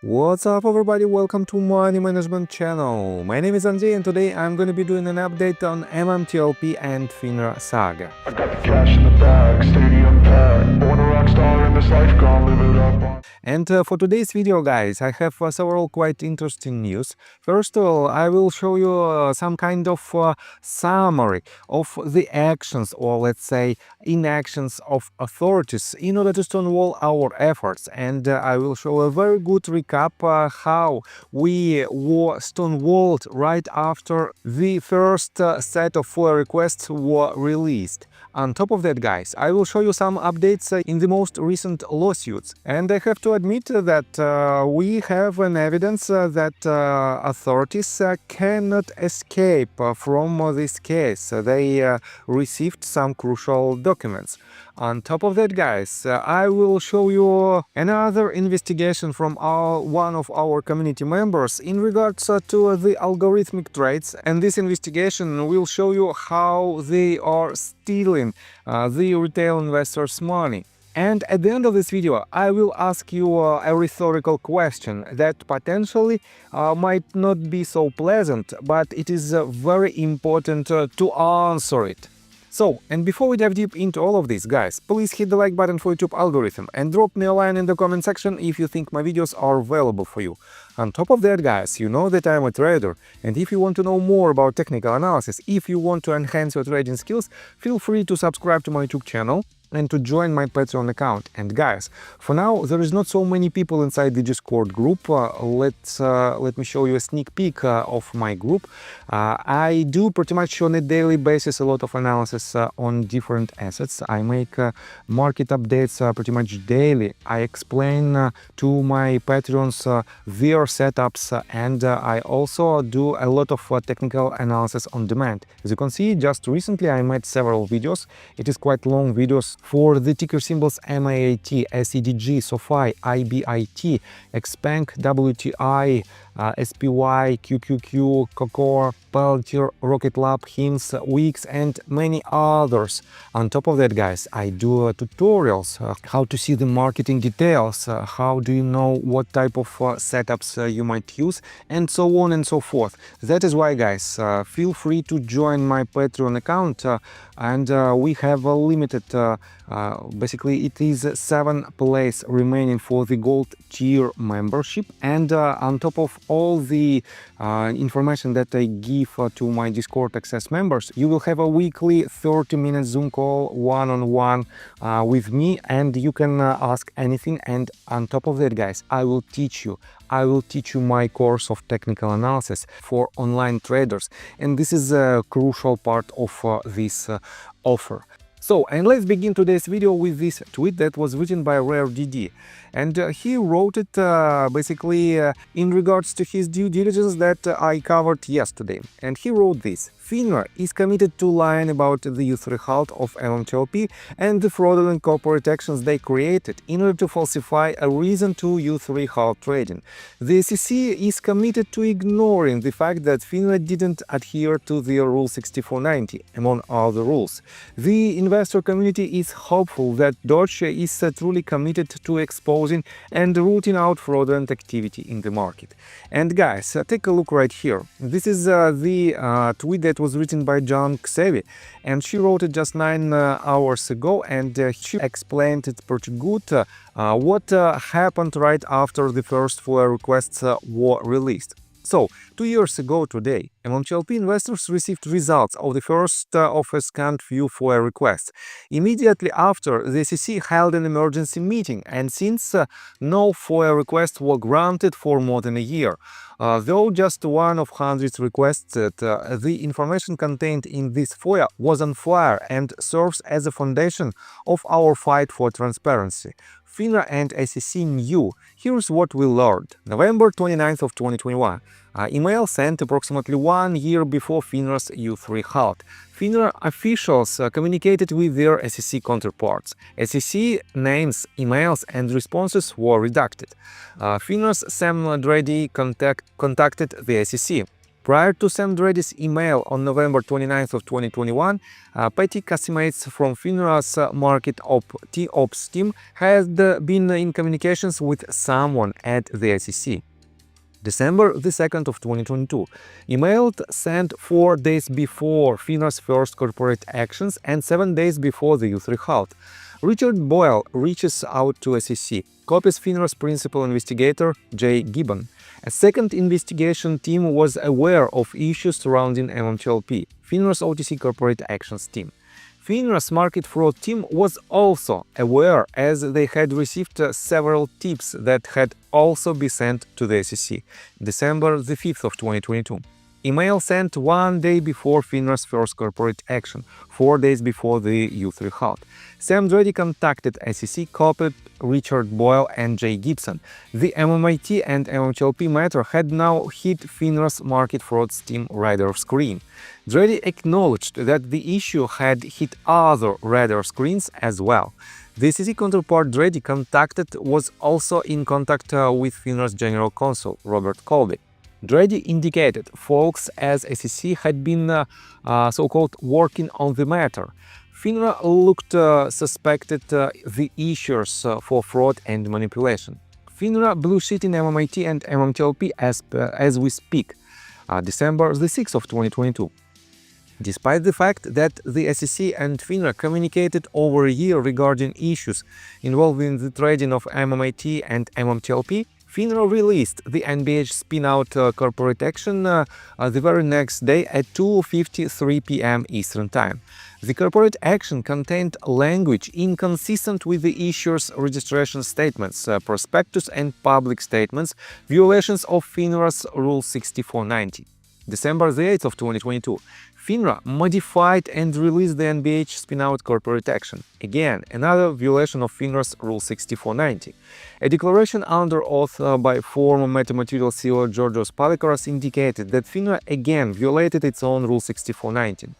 What's up everybody, welcome to Money Management channel. My name is Andrei and today I'm going to be doing an update on MMTLP and FINRA saga. I got the cash in the bag, stadium packed, born a rock star in this life, gonna live it up. And for today's video, guys, I have several quite interesting news. First of all, I will show you some kind of summary of the actions, or let's say inactions of authorities in order to stonewall our efforts. And I will show a very good recap how we were stonewalled right after the first set of FOIA requests were released. On top of that, guys, I will show you some updates in the most recent lawsuits. And I have to admit that we have an evidence that authorities cannot escape from this case. They received some crucial documents. On top of that, guys, I will show you another investigation from one of our community members in regards to the algorithmic trades, and this investigation will show you how they are stealing the retail investors' money. And at the end of this video, I will ask you a rhetorical question that potentially might not be so pleasant, but it is very important to answer it. So, and before we dive deep into all of this, guys, please hit the like button for YouTube algorithm and drop me a line in the comment section if you think my videos are valuable for you. On top of that, guys, you know that I'm a trader, and if you want to know more about technical analysis, if you want to enhance your trading skills, feel free to subscribe to my YouTube channel and to join my Patreon account. And guys, for now there is not so many people inside the Discord group. Let me show you a sneak peek of my group. I do pretty much on a daily basis a lot of analysis on different assets. I make market updates pretty much daily. I explain to my patrons their setups, and I also do a lot of technical analysis on demand. As you can see, just recently I made several videos. It is quite long videos for the ticker symbols MAT, SEDG, SOFI, IBIT, XPeng, WTI, SPY, QQQ, Cocore, Palantir, Rocket Lab, HINS, Wix, and many others. On top of that, guys, I do tutorials, how to see the marketing details, how do you know what type of setups you might use, and so on and so forth. That is why, guys, feel free to join my Patreon account, and we have a limited, basically it is 7 places remaining for the gold tier membership, and on top of all the information that I give to my Discord access members, you will have a weekly 30-minute Zoom call one-on-one with me, and you can ask anything. And on top of that, guys, I will teach you my course of technical analysis for online traders, and this is a crucial part of this offer. So, and let's begin today's video with this tweet that was written by RareDD. And he wrote it basically in regards to his due diligence that I covered yesterday. And he wrote this: FINRA is committed to lying about the U3 halt of MMTLP and the fraudulent corporate actions they created in order to falsify a reason to U3 halt trading. The SEC is committed to ignoring the fact that FINRA didn't adhere to their Rule 6490, among other rules. The investor community is hopeful that Deutsche is truly committed to exposing and rooting out fraudulent activity in the market. And guys, take a look right here. This is the tweet that was written by John Xavi, and she wrote it just 9 hours ago, and she explained it pretty good what happened right after the first FOIA requests were released. So, 2 years ago today, MMTLP investors received results of the first of a scanned few FOIA requests. Immediately after, the SEC held an emergency meeting, and since no FOIA requests were granted for more than a year, though just one of hundreds requested, the information contained in this FOIA was on fire and serves as a foundation of our fight for transparency. FINRA and SEC knew. Here's what we learned. November 29th of 2021. Email sent approximately 1 year before FINRA's U3 halt. FINRA officials communicated with their SEC counterparts. SEC names, emails, and responses were redacted. FINRA's Sam Drady contacted the SEC. Prior to Sam Dreddy's email on November 29th of 2021, Patty Kasimates from FINRA's Market Ops team had been in communications with someone at the SEC. December the 2nd of 2022, emailed sent 4 days before FINRA's first corporate actions and 7 days before the U3 halt. Richard Boyle reaches out to SEC, copies FINRA's principal investigator, Jay Gibbon. A second investigation team was aware of issues surrounding MMTLP, FINRA's OTC corporate actions team. FINRA's market fraud team was also aware, as they had received several tips that had also been sent to the SEC. December the 5th of 2022. Email sent 1 day before FINRA's first corporate action, 4 days before the U3 halt. Sam Dreddy contacted SEC, copied Richard Boyle and Jay Gibson. The MMAT and MMTLP matter had now hit FINRA's market frauds team radar screen. Dreddy acknowledged that the issue had hit other radar screens as well. The SEC counterpart Dreddy contacted was also in contact with FINRA's general counsel, Robert Colby. Dreddy indicated folks as SEC had been so-called working on the matter. FINRA looked suspected the issuers for fraud and manipulation. FINRA blue sheeting MMAT and MMTLP as we speak, December the 6th of 2022. Despite the fact that the SEC and FINRA communicated over a year regarding issues involving the trading of MMAT and MMTLP, FINRA released the NBH spin-out corporate action the very next day at 2:53 p.m. Eastern Time. The corporate action contained language inconsistent with the issuer's registration statements, prospectus and public statements, violations of FINRA's Rule 6490. December the 8th of 2022. FINRA modified and released the NBH spin-out corporate action. Again, another violation of FINRA's Rule 6490. A declaration under oath by former Metamaterial CEO Georgios Palikaras indicated that FINRA again violated its own Rule 6490.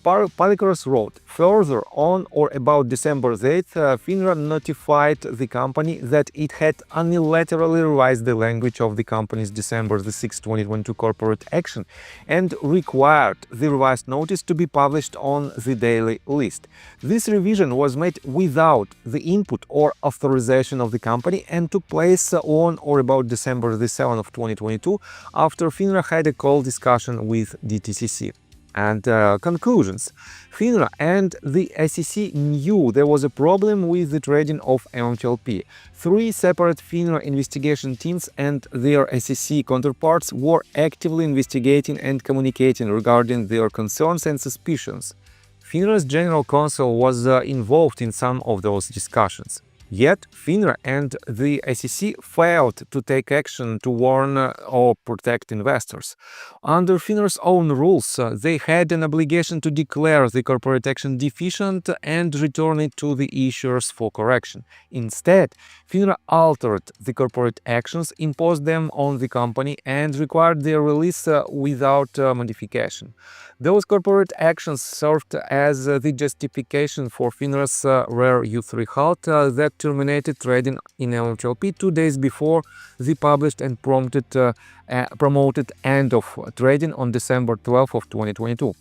Palikaras wrote, further on or about December 8th, FINRA notified the company that it had unilaterally revised the language of the company's December 6, 2022 corporate action and required the revised notice to be published on the daily list. This revision was made without the input or authorization of the company and took place on or about December 7 of 2022 after FINRA had a call discussion with DTCC. And conclusions. FINRA and the SEC knew there was a problem with the trading of MMTLP. 3 separate FINRA investigation teams and their SEC counterparts were actively investigating and communicating regarding their concerns and suspicions. FINRA's general counsel was involved in some of those discussions. Yet, FINRA and the SEC failed to take action to warn or protect investors. Under FINRA's own rules, they had an obligation to declare the corporate action deficient and return it to the issuers for correction. Instead, FINRA altered the corporate actions, imposed them on the company, and required their release without modification. Those corporate actions served as the justification for FINRA's rare U3 halt that terminated trading in MMTLP 2 days before the published and promoted end of trading on December 12 of 2022.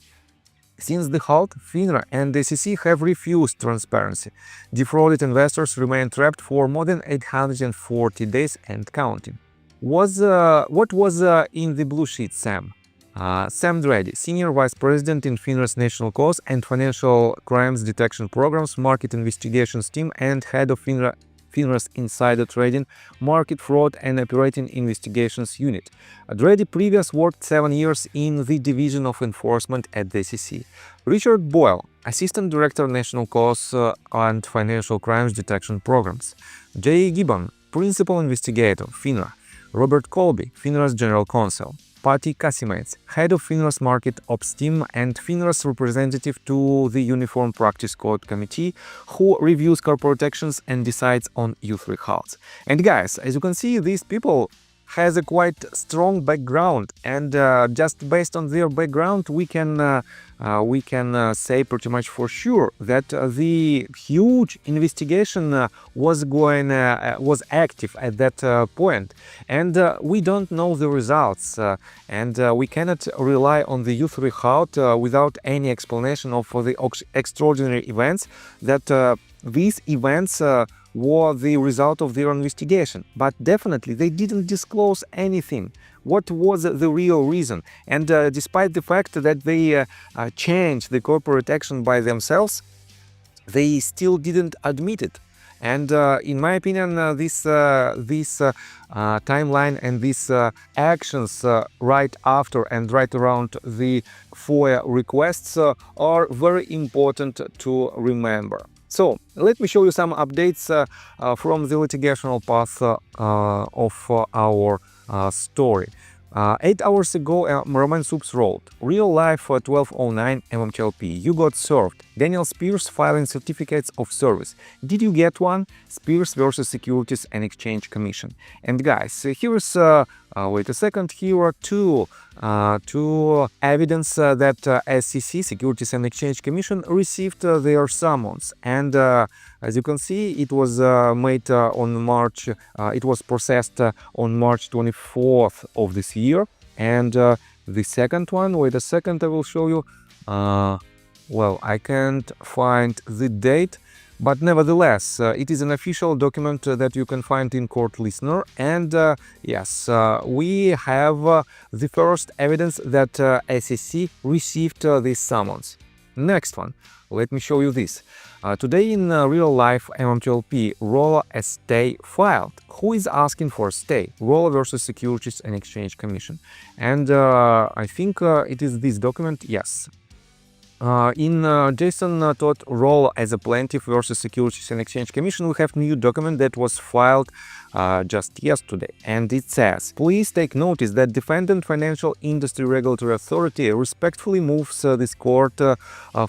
Since the halt, FINRA and the SEC have refused transparency. Defrauded investors remain trapped for more than 840 days and counting. What was in the blue sheet, Sam? Sam Dreddy, Senior Vice President in FINRA's National Cause and Financial Crimes Detection Programs Market Investigations Team and Head of FINRA's Insider Trading, Market Fraud and Operating Investigations Unit. Dreddy previously worked 7 years in the Division of Enforcement at the SEC. Richard Boyle, Assistant Director, National Cause and Financial Crimes Detection Programs. Jay Gibbon, Principal Investigator, FINRA. Robert Colby, FINRA's General Counsel. Patty Kasimates, Head of FINRA's Market Ops Team and FINRA's representative to the Uniform Practice Code Committee, who reviews corporate actions and decides on U3 halts. And guys, as you can see, these people has a quite strong background, and just based on their background we can say pretty much for sure that the huge investigation was active at that point, and we don't know the results, and we cannot rely on the youth rehout without any explanation of the extraordinary events that these events were the result of their investigation. But definitely they didn't disclose anything. What was the real reason? And despite the fact that they changed the corporate action by themselves, they still didn't admit it. And in my opinion, this timeline and these actions right after and right around the FOIA requests are very important to remember. So let me show you some updates from the litigational path of our story. 8 hours ago, Roman Soups wrote, real life 1209 MMTLP, you got served. Daniel Spears filing certificates of service. Did you get one? Spears versus Securities and Exchange Commission. And guys, here's wait a second, here are two evidence that SEC, Securities and Exchange Commission, received their summons. And as you can see, it was made on March, it was processed on March 24th of this year. And the second one, wait a second, I will show you. Well, I can't find the date, but nevertheless, it is an official document that you can find in Court Listener. And yes, we have the first evidence that SEC received this summons. Next one, let me show you this. Today in real life MMTLP, Rolla a stay filed. Who is asking for a stay? Rolla versus Securities and Exchange Commission. And I think it is this document, yes. In Jason Todd Rolla as a plaintiff versus Securities and Exchange Commission, we have new document that was filed just yesterday, and it says, please take notice that defendant Financial Industry Regulatory Authority respectfully moves this court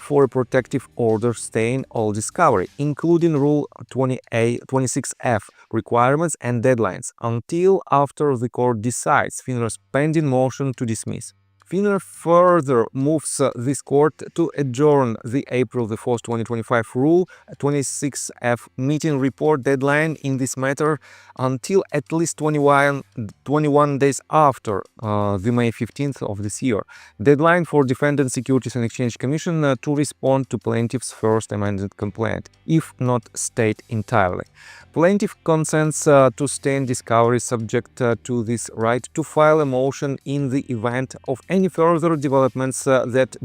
for a protective order staying all discovery, including Rule 26F requirements and deadlines, until after the court decides FINRA's pending motion to dismiss. FINRA further moves this court to adjourn the April 4th, 2025 Rule 26F meeting report deadline in this matter until at least 21 days after the May 15th of this year. Deadline for Defendant Securities and Exchange Commission to respond to plaintiff's first amended complaint, if not state entirely. Plaintiff consents to stay in discovery subject to this right to file a motion in the event of any further developments that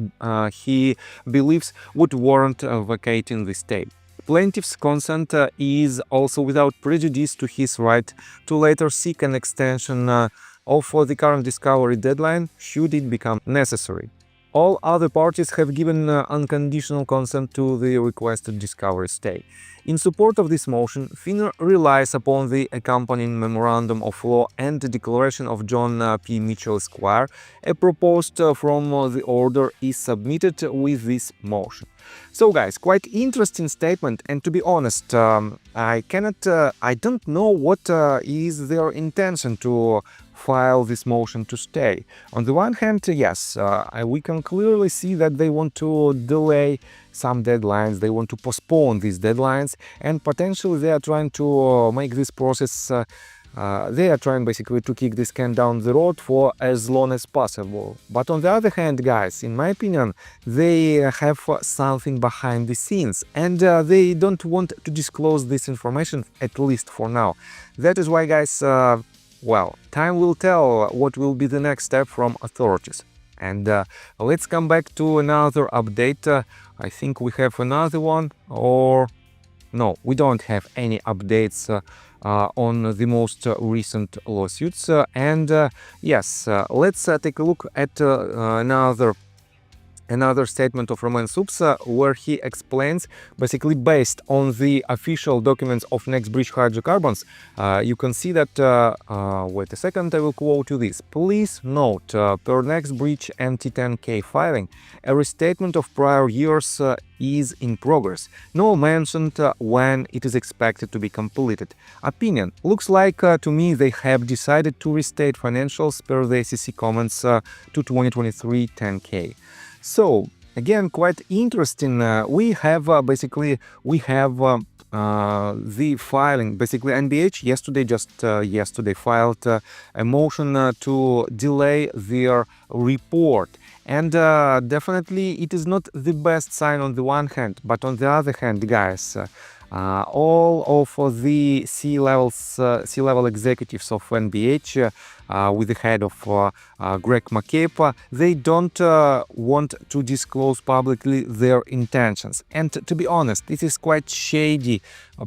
he believes would warrant vacating the stay. Plaintiff's consent is also without prejudice to his right to later seek an extension of the current discovery deadline should it become necessary. All other parties have given unconditional consent to the requested discovery stay. In support of this motion, FINRA relies upon the accompanying Memorandum of Law and the declaration of John P. Mitchell Esquire. A proposed from the order is submitted with this motion. So guys, quite interesting statement, and to be honest, I don't know what is their intention to file this motion to stay. On the one hand, yes, we can clearly see that they want to delay some deadlines, they want to postpone these deadlines, and potentially they are trying to make this process, they are trying basically to kick this can down the road for as long as possible. But on the other hand, guys, in my opinion, they have something behind the scenes, and they don't want to disclose this information, at least for now. That is why, guys, well, time will tell what will be the next step from authorities. And let's come back to another update. I think we have another one, or no, we don't have any updates on the most recent lawsuits. And yes, let's take a look at another another statement of Roman Supes where he explains, basically based on the official documents of Next Bridge Hydrocarbons. You can see that, wait a second, I will quote you this. Please note, per Next Bridge MT10K filing, a restatement of prior years is in progress. No mentioned when it is expected to be completed. Opinion. Looks like to me they have decided to restate financials per the SEC comments to 2023 10K. So again, quite interesting. We have the filing. Basically, NBH yesterday filed a motion to delay their report. And definitely it is not the best sign on the one hand, but on the other hand, guys, all of the C-level executives of NBH, with the head of Greg McCabe, they don't want to disclose publicly their intentions. And to be honest, this is quite shady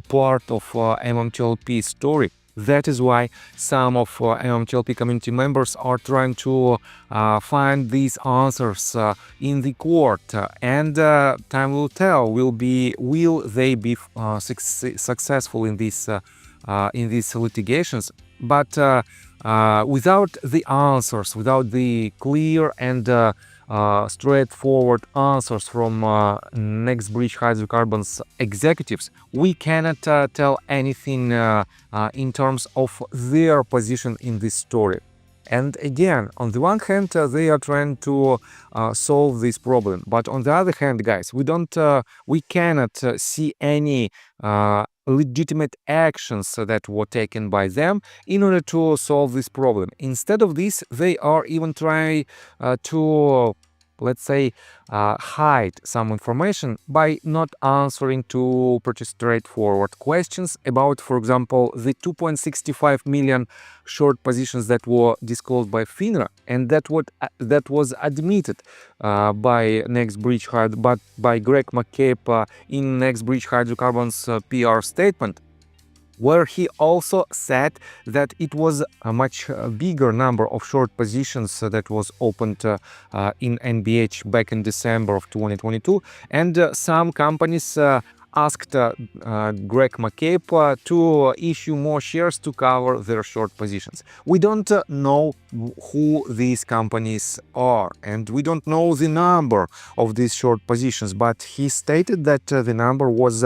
part of MMTLP story. That is why some of MMTLP community members are trying to find these answers in the court, and time will tell. Will they be successful in these litigations? But without the answers, without the clear and straightforward answers from Next Bridge Hydrocarbons executives, we cannot tell anything in terms of their position in this story. And again, on the one hand, they are trying to solve this problem, but on the other hand, guys, we cannot see any legitimate actions that were taken by them in order to solve this problem. Instead of this, they are even trying to, let's say, hide some information by not answering to pretty straightforward questions about, for example, the 2.65 million short positions that were disclosed by FINRA, and that was admitted by by Greg McCabe in Next Bridge Hydrocarbons PR statement, where he also said that it was a much bigger number of short positions that was opened in NBH back in December of 2022, and some companies asked Greg McCabe to issue more shares to cover their short positions. We don't know who these companies are, and we don't know the number of these short positions, but he stated that the number was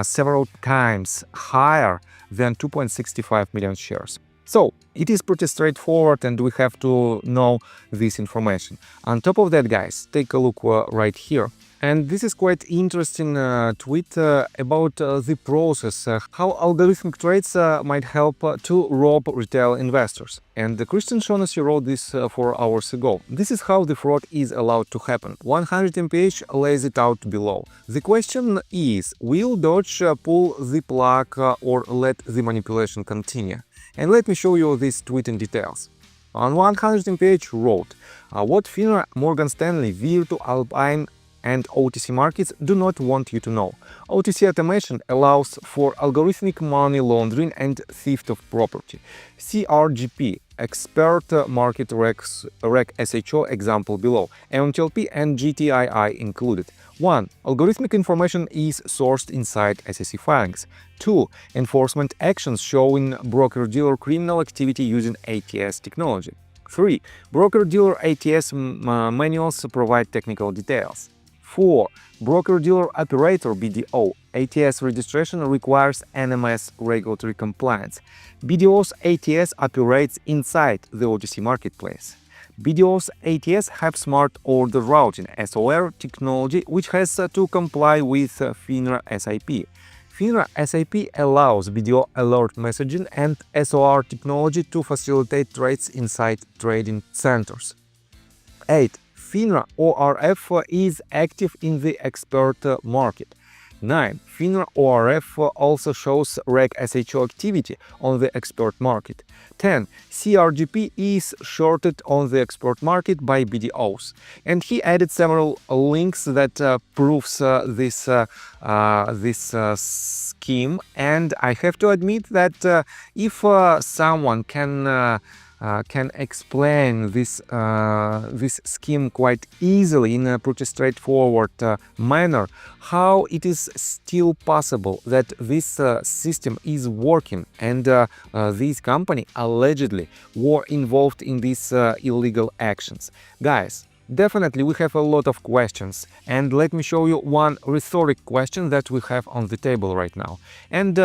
several times higher than 2.65 million shares. So it is pretty straightforward, and we have to know this information. On top of that, guys, take a look right here. And this is quite interesting tweet about the process, how algorithmic trades might help to rob retail investors. And Christian Shaughnessy wrote this 4 hours ago. This is how the fraud is allowed to happen. 100 mph lays it out below. The question is, will Doge pull the plug or let the manipulation continue? And let me show you this tweet in details. On 100 mph wrote, what FINRA, Morgan Stanley, Virtu, Alpine and OTC markets do not want you to know. OTC automation allows for algorithmic money laundering and theft of property. CRGP, expert market rec SHO example below, MMTLP and GTII included. 1. Algorithmic information is sourced inside SEC filings. 2. Enforcement actions showing broker-dealer criminal activity using ATS technology. 3. Broker-dealer ATS manuals provide technical details. 4. Broker-dealer operator BDO ATS registration requires NMS regulatory compliance. BDO's ATS operates inside the OTC marketplace. BDO's ATS have smart order routing SOR technology, which has to comply with FINRA SIP. FINRA SIP allows BDO alert messaging and SOR technology to facilitate trades inside trading centers. 8. FINRA ORF is active in the expert market. 9. FINRA ORF also shows Reg SHO activity on the expert market. 10. CRGP is shorted on the export market by BDOs. And he added several links that proves this scheme. And I have to admit that if someone can can explain this scheme quite easily in a pretty straightforward manner, how it is still possible that this system is working and this company allegedly were involved in these illegal actions. Guys, definitely we have a lot of questions, and let me show you one rhetoric question that we have on the table right now. And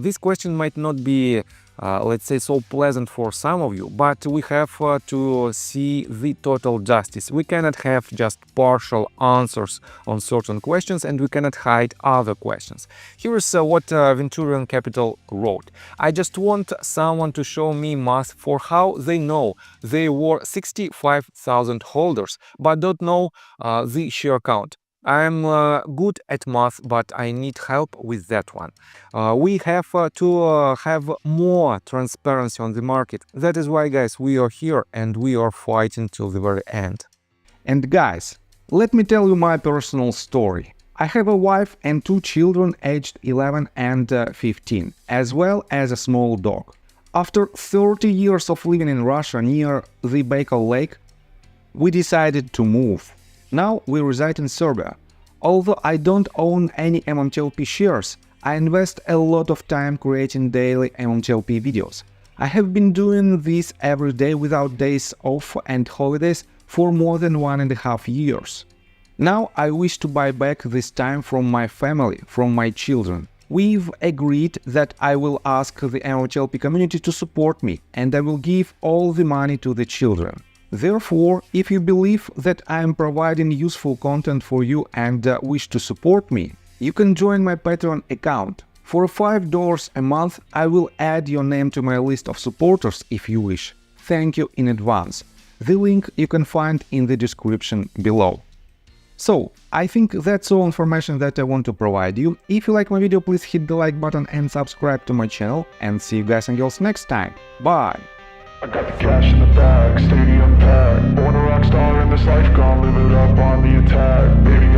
this question might not be let's say so pleasant for some of you, but we have to see the total justice. We cannot have just partial answers on certain questions, and we cannot hide other questions. Here is what Venturian Capital wrote. I just want someone to show me math for how they know they were 65,000 holders but don't know the share count. I'm good at math, but I need help with that one. We have to have more transparency on the market. That is why, guys, we are here and we are fighting till the very end. And guys, let me tell you my personal story. I have a wife and 2 children aged 11 and 15, as well as a small dog. After 30 years of living in Russia near the Baikal Lake, we decided to move. Now we reside in Serbia. Although I don't own any MMTLP shares, I invest a lot of time creating daily MMTLP videos. I have been doing this every day without days off and holidays for more than 1.5 years. Now I wish to buy back this time from my family, from my children. We've agreed that I will ask the MMTLP community to support me, and I will give all the money to the children. Therefore, if you believe that I am providing useful content for you and wish to support me, you can join my Patreon account. For $5 a month, I will add your name to my list of supporters if you wish. Thank you in advance. The link you can find in the description below. So, I think that's all information that I want to provide you. If you like my video, please hit the like button and subscribe to my channel, and see you guys and girls next time. Bye! I got the cash in the bag, stadium packed. Born a rock star in this life, gone live it up on the attack. Baby,